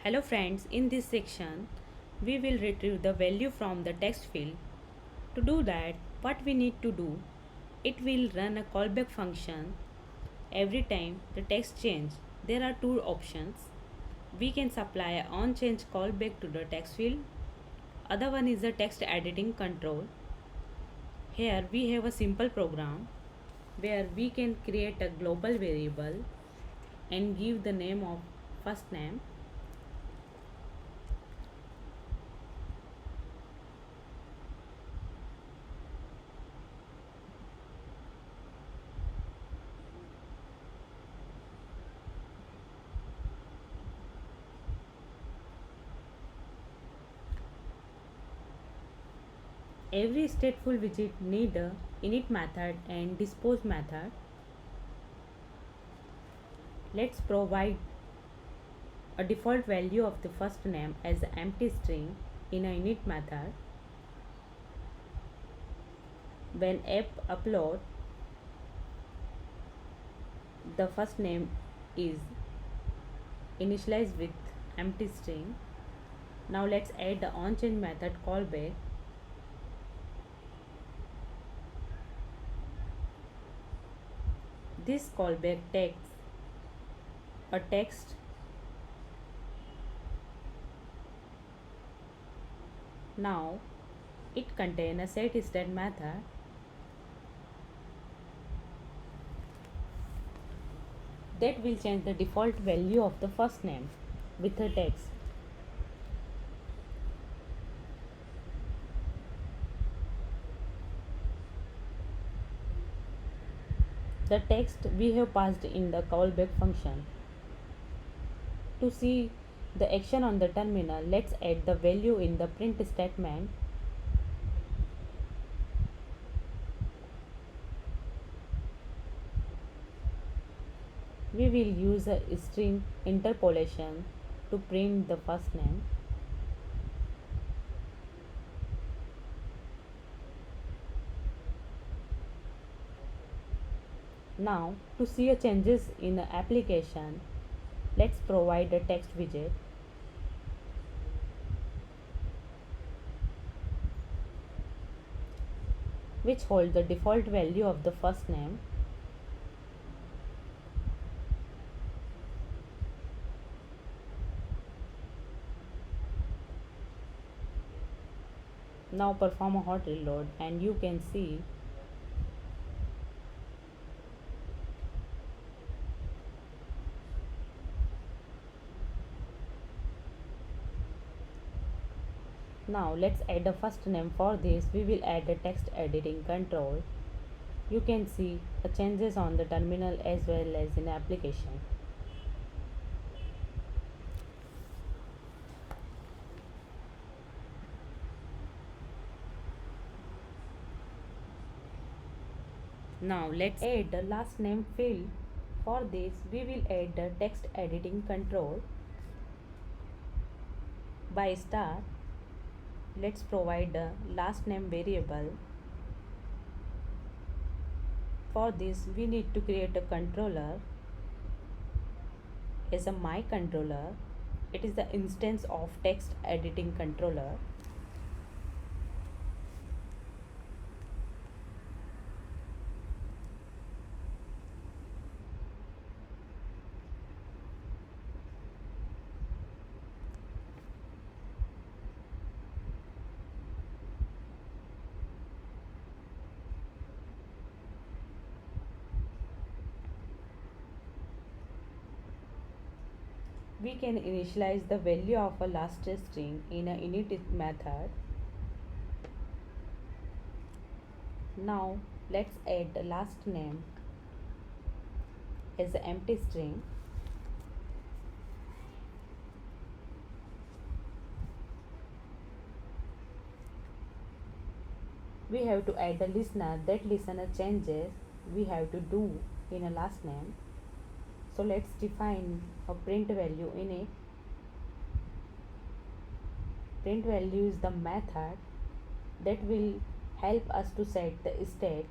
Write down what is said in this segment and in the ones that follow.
Hello friends, in this section we will retrieve the value from the text field. To do that, what we need to do, it will run a callback function every time the text change. There are two options. We can supply a onChange callback to the text field. Other one is the text editing control. Here we have a simple program where we can create a global variable and give the name of first name. Every stateful widget need a init method and dispose method. Let's provide a default value of the first name as an empty string in a init method. When app upload, the first name is initialized with empty string. Now let's add the onChange method callback. This callback takes a text now it contains a setStat method that will change the default value of the first name with a text. The text we have passed in the callback function. To see the action on the terminal, let's add the value in the print statement. We will use a string interpolation to print the first name. Now, to see a changes in the application, let's provide a text widget. Which hold the default value of the first name. Now perform a hot reload and you can see now let's add a first name. For this we will add a text editing control. You can see the changes on the terminal as well as in application. Now let's add the last name field. For this we will add the text editing control by star. Let's provide the last name variable. For this we need to create a controller as a my controller. It is the instance of text editing controller. We can initialize the value of a last string in a init method. Now let's add the last name as an empty string. We have to add the listener. That listener changes we have to do in a last name. So let's define a print value in it. Print value is the method that will help us to set the state.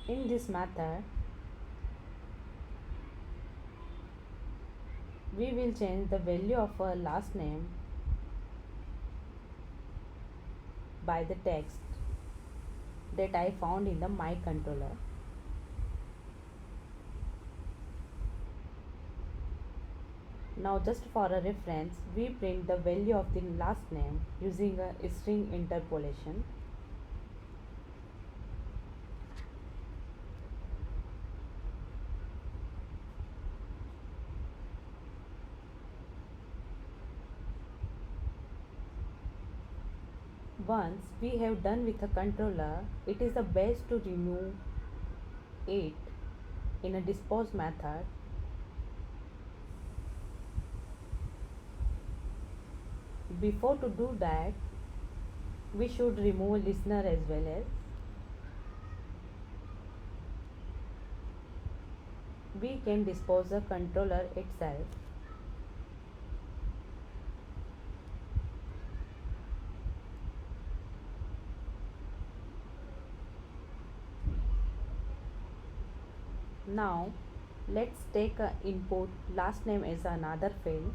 In this method, we will change the value of our last name by the text that I found in the my controller. Now just for a reference, we print the value of the last name using a string interpolation. Once we have done with a controller, it is the best to remove it in a dispose method. Before to do that, we should remove listener as well as we can dispose the controller itself. Now let's take a input last name as another field.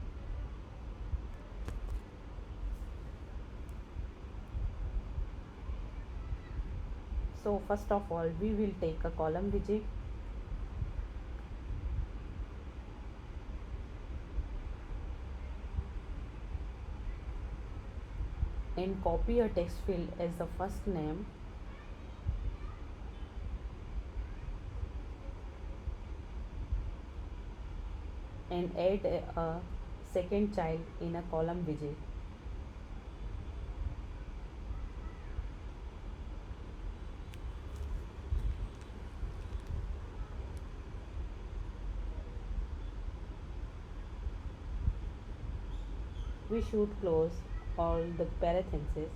So first of all, we will take a column widget and copy a text field as the first name and add a second child in a column widget. We should close all the parentheses.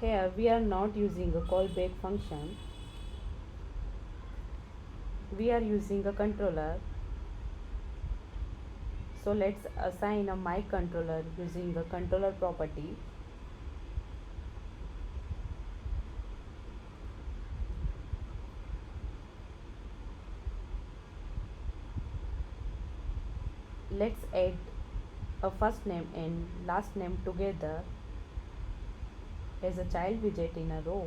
Here we are not using a callback function. We are using a controller. So let's assign a my controller using a controller property. Let's add a first name and last name together as a child widget in a row.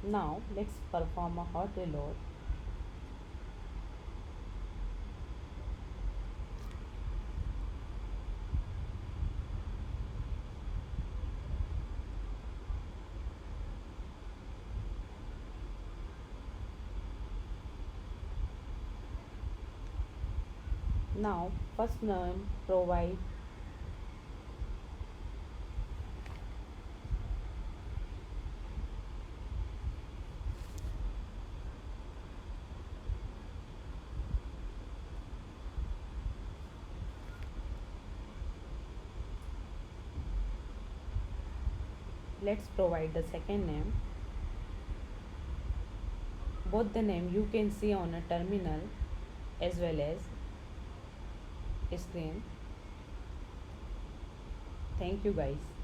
Now let's perform a hot reload. Now first name provide let's provide the second name. Both the name you can see on a terminal as well as screen. Thank you guys.